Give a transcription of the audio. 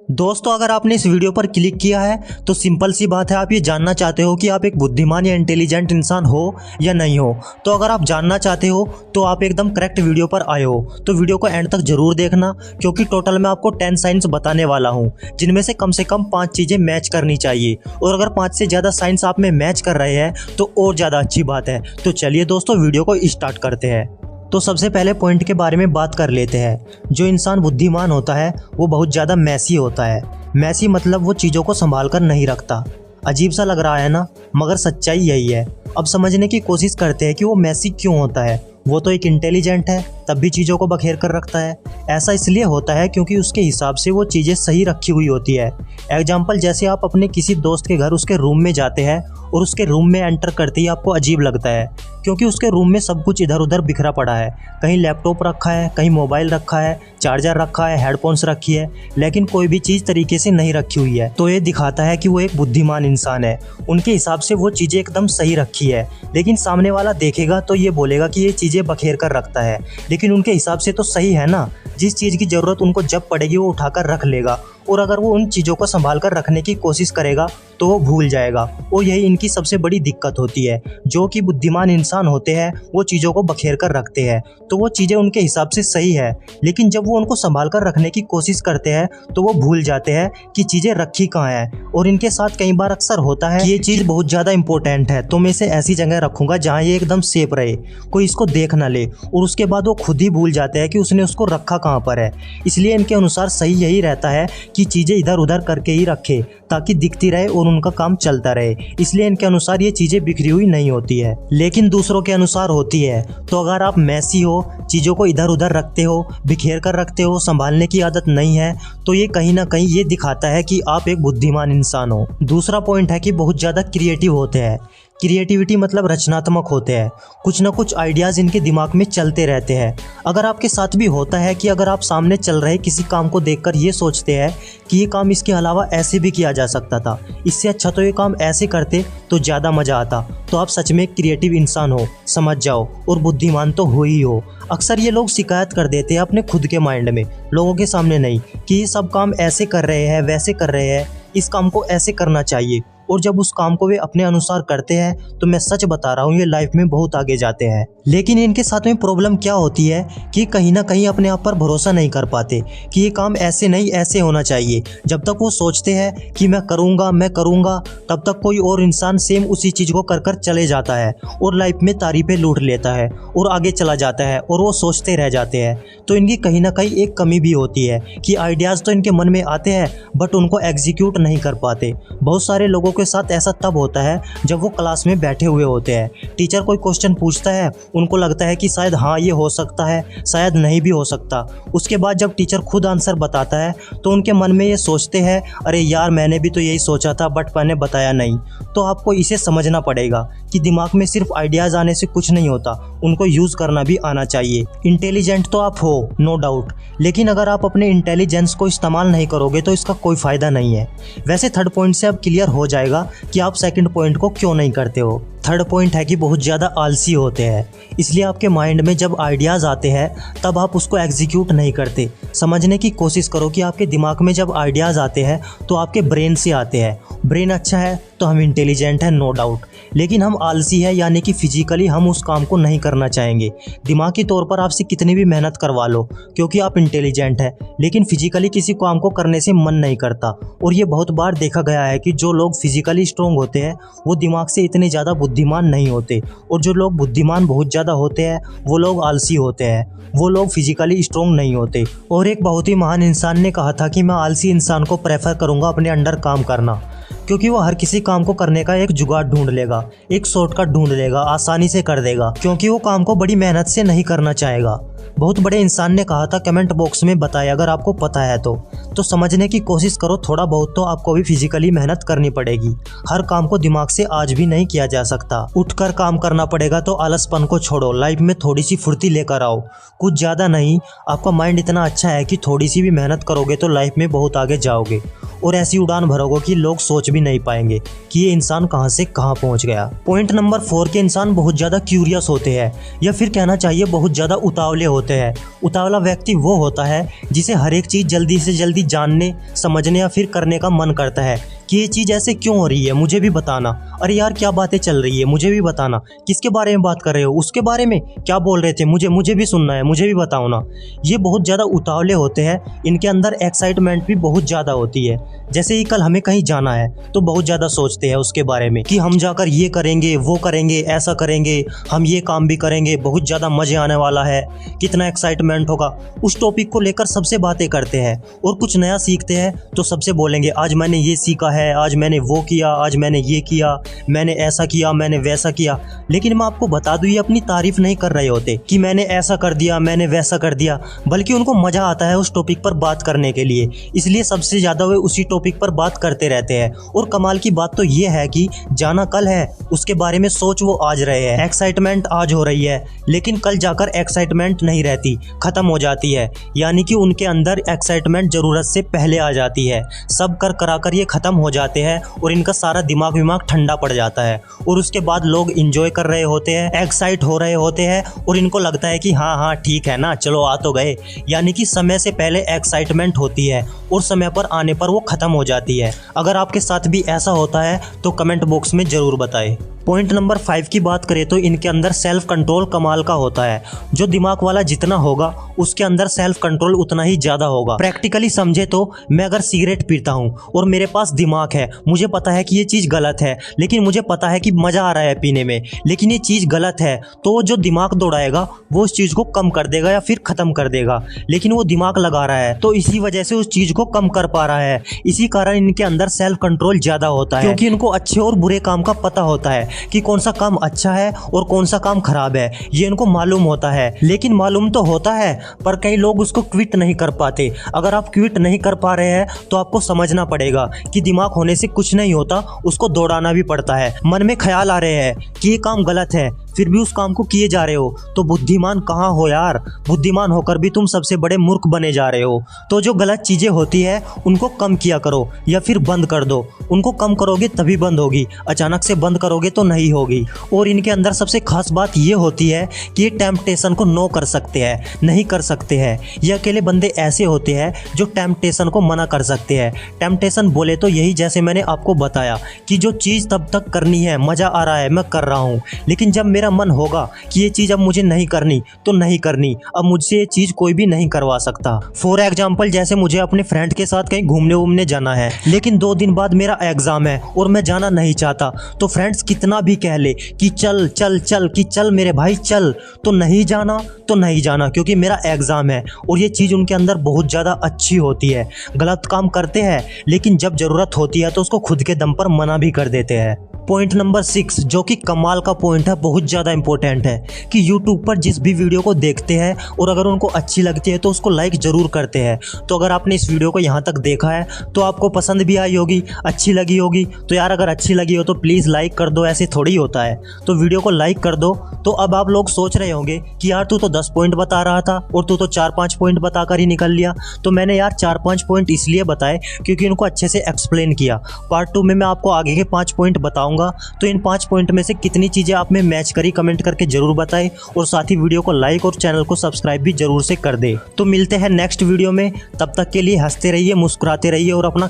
दोस्तों, अगर आपने इस वीडियो पर क्लिक किया है तो सिंपल सी बात है, आप ये जानना चाहते हो कि आप एक बुद्धिमान या इंटेलिजेंट इंसान हो या नहीं हो। तो अगर आप जानना चाहते हो तो आप एकदम करेक्ट वीडियो पर आए हो। तो वीडियो को एंड तक जरूर देखना, क्योंकि टोटल मैं आपको 10 साइंस बताने वाला हूँ, जिनमें से कम 5 चीज़ें मैच करनी चाहिए। और अगर 5 से ज़्यादा साइंस आप में मैच कर रहे हैं तो और ज़्यादा अच्छी बात है। तो चलिए दोस्तों, वीडियो को स्टार्ट करते हैं। तो सबसे पहले पॉइंट के बारे में बात कर लेते हैं। जो इंसान बुद्धिमान होता है वो बहुत ज़्यादा मैसी होता है। मैसी मतलब वो चीज़ों को संभाल कर नहीं रखता। अजीब सा लग रहा है ना, मगर सच्चाई यही है। अब समझने की कोशिश करते हैं कि वो मैसी क्यों होता है। वो तो एक इंटेलिजेंट है, तब भी चीज़ों को बखेर कर रखता है। ऐसा इसलिए होता है क्योंकि उसके हिसाब से वो चीज़ें सही रखी हुई होती है। एग्जाम्पल, जैसे आप अपने किसी दोस्त के घर उसके रूम में जाते हैं और उसके रूम में एंटर करते ही आपको अजीब लगता है, क्योंकि उसके रूम में सब कुछ इधर उधर बिखरा पड़ा है। कहीं लैपटॉप रखा है, कहीं मोबाइल रखा है, चार्जर रखा है, हेडफोन्स रखी है, लेकिन कोई भी चीज़ तरीके से नहीं रखी हुई है। तो ये दिखाता है कि वो एक बुद्धिमान इंसान है। उनके हिसाब से वो चीज़ें एकदम सही रखी है, लेकिन सामने वाला देखेगा तो ये बोलेगा कि ये चीज़ें बखेर कर रखता है, लेकिन उनके हिसाब से तो सही है ना। जिस चीज़ की ज़रूरत उनको जब पड़ेगी वो उठाकर रख लेगा, और अगर वो उन चीज़ों को संभाल कर रखने की कोशिश करेगा तो वो भूल जाएगा। और यही इनकी सबसे बड़ी दिक्कत होती है। जो कि बुद्धिमान इंसान होते हैं वो चीज़ों को बखेर कर रखते हैं, तो वो चीज़ें उनके हिसाब से सही है, लेकिन जब वो उनको संभाल कर रखने की कोशिश करते हैं तो वो भूल जाते हैं कि चीज़ें रखी कहाँ हैं। और इनके साथ कई बार अक्सर होता है कि ये चीज़ बहुत ज़्यादा इंपॉर्टेंट है, तो मैं इसे ऐसी जगह रखूँगा जहाँ ये एकदम सेफ रहे, कोई इसको देख ना ले, और उसके बाद वो खुद ही भूल जाते हैं कि उसने उसको रखा कहाँ पर है। इसलिए इनके अनुसार सही यही रहता है कि चीज़ें इधर उधर करके ही रखे, ताकि दिखती रहे और उनका काम चलता रहे। इसलिए इनके अनुसार ये चीज़ें बिखरी हुई नहीं होती है, लेकिन दूसरों के अनुसार होती है। तो अगर आप मैसी हो, चीज़ों को इधर उधर रखते हो, बिखेर कर रखते हो, संभालने की आदत नहीं है, तो ये कहीं ना कहीं ये दिखाता है कि आप एक बुद्धिमान इंसान हो। दूसरा पॉइंट है कि बहुत ज़्यादा क्रिएटिव होते हैं। क्रिएटिविटी मतलब रचनात्मक होते हैं। कुछ ना कुछ आइडियाज़ इनके दिमाग में चलते रहते हैं। अगर आपके साथ भी होता है कि अगर आप सामने चल रहे किसी काम को देखकर ये सोचते हैं कि ये काम इसके अलावा ऐसे भी किया जा सकता था, इससे अच्छा तो ये काम ऐसे करते तो ज़्यादा मज़ा आता, तो आप सच में एक क्रिएटिव इंसान हो, समझ जाओ, और बुद्धिमान तो हो ही हो। अक्सर ये लोग शिकायत कर देते हैं अपने खुद के माइंड में, लोगों के सामने नहीं, कि ये सब काम ऐसे कर रहे हैं, वैसे कर रहे हैं, इस काम को ऐसे करना चाहिए। और जब उस काम को वे अपने अनुसार करते हैं तो मैं सच बता रहा हूँ, ये लाइफ में बहुत आगे जाते हैं। लेकिन इनके साथ में प्रॉब्लम क्या होती है कि कहीं ना कहीं अपने आप पर भरोसा नहीं कर पाते कि ये काम ऐसे नहीं ऐसे होना चाहिए। जब तक वो सोचते हैं कि मैं करूँगा, तब तक कोई और इंसान सेम उसी चीज़ को कर कर चले जाता है और लाइफ में तारीफें लूट लेता है और आगे चला जाता है, और वो सोचते रह जाते हैं। तो इनकी कहीं ना कहीं एक कमी भी होती है कि आइडियाज़ तो इनके मन में आते हैं बट उनको एग्जीक्यूट नहीं कर पाते। बहुत सारे लोगों के साथ ऐसा तब होता है जब वो क्लास में बैठे हुए होते हैं, टीचर कोई क्वेश्चन पूछता है, उनको लगता है कि शायद हाँ ये हो सकता है, शायद नहीं भी हो सकता। उसके बाद जब टीचर खुद आंसर बताता है तो उनके मन में ये सोचते हैं, अरे यार मैंने भी तो यही सोचा था बट मैंने बताया नहीं। तो आपको इसे समझना पड़ेगा कि दिमाग में सिर्फ आइडियाज़ आने से कुछ नहीं होता, उनको यूज़ करना भी आना चाहिए। इंटेलिजेंट तो आप हो, नो डाउट, लेकिन अगर आप अपने इंटेलिजेंस को इस्तेमाल नहीं करोगे तो इसका कोई फ़ायदा नहीं है। वैसे थर्ड पॉइंट से अब क्लियर हो जाएगा कि आप सेकंड पॉइंट को क्यों नहीं करते हो। थर्ड पॉइंट है कि बहुत ज़्यादा आलसी होते हैं। इसलिए आपके माइंड में जब आइडियाज़ आते हैं तब आप उसको एग्जीक्यूट नहीं करते। समझने की कोशिश करो कि आपके दिमाग में जब आइडियाज़ आते हैं तो आपके ब्रेन से आते हैं। ब्रेन अच्छा है तो हम इंटेलिजेंट हैं, नो डाउट, लेकिन हम आलसी है, यानी कि फिजिकली हम उस काम को नहीं करना चाहेंगे। दिमागी तौर पर आपसे कितनी भी मेहनत करवा लो क्योंकि आप इंटेलिजेंट हैं, लेकिन फिजिकली किसी काम को करने से मन नहीं करता। और ये बहुत बार देखा गया है कि जो लोग फिजिकली स्ट्रॉन्ग होते हैं वो दिमाग से इतने ज़्यादा बुद्धिमान नहीं होते, और जो लोग बुद्धिमान बहुत ज़्यादा होते हैं वो लोग आलसी होते हैं, वो लोग फिजिकली स्ट्रॉन्ग नहीं होते। और एक बहुत ही महान इंसान ने कहा था कि मैं आलसी इंसान को प्रेफर करूँगा अपने अंडर काम करना, क्योंकि वो हर किसी काम को करने का एक जुगाड़ ढूंढ लेगा, एक शॉर्टकट ढूंढ लेगा, आसानी से कर देगा, क्योंकि वो काम को बड़ी मेहनत से नहीं करना चाहेगा। बहुत बड़े इंसान ने कहा था, कमेंट बॉक्स में बताया अगर आपको पता है तो समझने की कोशिश करो। थोड़ा बहुत तो आपको भी फिजिकली मेहनत करनी पड़ेगी। हर काम को दिमाग से आज भी नहीं किया जा सकता। उठकर काम करना पड़ेगा, तो आलसपन को छोड़ो, लाइफ में थोड़ी सी फुर्ती लेकर आओ। कुछ ज़्यादा नहीं, आपका माइंड इतना अच्छा है कि थोड़ी सी भी मेहनत करोगे तो लाइफ में बहुत आगे जाओगे। और ऐसी उड़ान भरोगे कि लोग सोच भी नहीं पाएंगे कि ये इंसान कहाँ से कहाँ पहुँच गया। पॉइंट नंबर 4 के इंसान बहुत ज़्यादा क्यूरियस होते हैं, या फिर कहना चाहिए बहुत ज़्यादा उतावले होते हैं। उतावला व्यक्ति वो होता है जिसे हर एक चीज़ जल्दी से जल्दी जानने, समझने या फिर करने का मन करता है कि ये चीज़ ऐसे क्यों हो रही है, मुझे भी बताना। अरे यार क्या बातें चल रही है, मुझे भी बताना। किसके बारे में बात कर रहे हो, उसके बारे में क्या बोल रहे थे, मुझे भी सुनना है, मुझे भी बताओ ना। ये बहुत ज़्यादा उतावले होते हैं, इनके अंदर एक्साइटमेंट भी बहुत ज़्यादा होती है। जैसे ही कल हमें कहीं जाना है तो बहुत ज़्यादा सोचते हैं उसके बारे में कि हम जाकर ये करेंगे, वो करेंगे, ऐसा करेंगे, हम ये काम भी करेंगे, बहुत ज़्यादा मज़े आने वाला है, कितना एक्साइटमेंट होगा। उस टॉपिक को लेकर सबसे बातें करते हैं, और कुछ नया सीखते हैं तो सबसे बोलेंगे आज मैंने ये सीखा है, आज मैंने वो किया, आज मैंने ये किया, मैंने ऐसा किया, मैंने वैसा किया। लेकिन मैं आपको बता दूं, ये अपनी तारीफ नहीं कर रहे होते कि मैंने ऐसा कर दिया, मैंने वैसा कर दिया, बल्कि उनको मज़ा आता है उस टॉपिक पर बात करने के लिए, इसलिए सबसे ज़्यादा वे उसी टॉपिक पर बात करते रहते हैं। और कमाल की बात तो ये है कि जाना कल है, उसके बारे में सोच वो आज रहे हैं, एक्साइटमेंट आज हो रही है, लेकिन कल जाकर एक्साइटमेंट नहीं रहती, ख़त्म हो जाती है। यानी कि उनके अंदर एक्साइटमेंट ज़रूरत से पहले आ जाती है, सब कर कराकर ये ख़त्म हो जाते हैं और इनका सारा दिमाग ठंडा पड़ जाता है। और उसके बाद लोग इंजॉय कर रहे होते हैं, एक्साइट हो रहे होते हैं, और इनको लगता है कि हाँ हाँ ठीक है ना, चलो आ तो गए। यानी कि समय से पहले एक्साइटमेंट होती है और समय पर आने पर वो ख़त्म हो जाती है। अगर आपके साथ भी ऐसा होता है तो कमेंट बॉक्स में ज़रूर बताएं। पॉइंट नंबर 5 की बात करें तो इनके अंदर सेल्फ कंट्रोल कमाल का होता है। जो दिमाग वाला जितना होगा उसके अंदर सेल्फ कंट्रोल उतना ही ज़्यादा होगा। प्रैक्टिकली समझे तो मैं अगर सिगरेट पीता हूँ और मेरे पास दिमाग है, मुझे पता है कि ये चीज़ गलत है, लेकिन मुझे पता है कि मज़ा आ रहा है पीने में, लेकिन ये चीज़ गलत है, तो जो दिमाग दौड़ाएगा वो उस चीज़ को कम कर देगा या फिर ख़त्म कर देगा। लेकिन वो दिमाग लगा रहा है तो इसी वजह से उस चीज़ को कम कर पा रहा है। इसी कारण इनके अंदर सेल्फ कंट्रोल ज़्यादा होता है, क्योंकि इनको अच्छे और बुरे काम का पता होता है कि कौन सा काम अच्छा है और कौन सा काम खराब है, ये इनको मालूम होता है। लेकिन मालूम तो होता है पर कई लोग उसको क्विट नहीं कर पाते। अगर आप क्विट नहीं कर पा रहे हैं तो आपको समझना पड़ेगा कि दिमाग होने से कुछ नहीं होता, उसको दौड़ाना भी पड़ता है। मन में ख्याल आ रहे हैं कि ये काम गलत है, फिर भी उस काम को किए जा रहे हो, तो बुद्धिमान कहाँ हो यार। बुद्धिमान होकर भी तुम सबसे बड़े मूर्ख बने जा रहे हो। तो जो गलत चीज़ें होती है उनको कम किया करो या फिर बंद कर दो। उनको कम करोगे तभी बंद होगी, अचानक से बंद करोगे तो नहीं होगी। और इनके अंदर सबसे खास बात ये होती है कि ये टेम्पटेशन को नो कर सकते हैं, नहीं कर सकते हैं। ये अकेले बंदे ऐसे होते हैं जो टेम्पटेशन को मना कर सकते हैं। टेम्पटेशन बोले तो यही, जैसे मैंने आपको बताया कि जो चीज़ तब तक करनी है, मज़ा आ रहा है, मैं कर रहा हूँ, लेकिन जब मेरा मन होगा कि ये चीज़ अब मुझे नहीं करनी तो नहीं करनी, अब मुझसे ये चीज़ कोई भी नहीं करवा सकता। फॉर एग्जाम्पल, जैसे मुझे अपने फ्रेंड के साथ कहीं घूमने जाना है, लेकिन 2 दिन बाद मेरा एग्ज़ाम है और मैं जाना नहीं चाहता, तो फ्रेंड्स कितना भी कह ले कि चल चल चल, कि चल मेरे भाई चल, तो नहीं जाना तो नहीं जाना, क्योंकि मेरा एग्ज़ाम है। और ये चीज़ उनके अंदर बहुत ज़्यादा अच्छी होती है। गलत काम करते हैं लेकिन जब ज़रूरत होती है तो उसको खुद के दम पर मना भी कर देते हैं। पॉइंट नंबर 6 जो कि कमाल का पॉइंट है, बहुत ज़्यादा इंपॉर्टेंट है, कि यूट्यूब पर जिस भी वीडियो को देखते हैं और अगर उनको अच्छी लगती है तो उसको लाइक ज़रूर करते हैं। तो अगर आपने इस वीडियो को यहाँ तक देखा है तो आपको पसंद भी आई होगी, अच्छी लगी होगी। तो यार अगर अच्छी लगी हो तो प्लीज़ लाइक कर दो, ऐसे थोड़ी होता है। तो वीडियो को लाइक कर दो। तो अब आप लोग सोच रहे होंगे कि यार तू तो 10 पॉइंट बता रहा था और तू तो 4-5 पॉइंट बताकर ही निकल लिया। तो मैंने यार 4-5 पॉइंट इसलिए बताए क्योंकि इनको अच्छे से एक्सप्लेन किया। पार्ट 2 में मैं आपको आगे के 5 पॉइंट बताऊंगा। तो इन 5 पॉइंट में से कितनी चीज़ें आप में मैच करी कमेंट करके जरूर बताएं, और साथ ही वीडियो को लाइक और चैनल को सब्सक्राइब भी जरूर से कर दे। तो मिलते हैं नेक्स्ट वीडियो में, तब तक के लिए हंसते रहिए, मुस्कुराते रहिए और अपना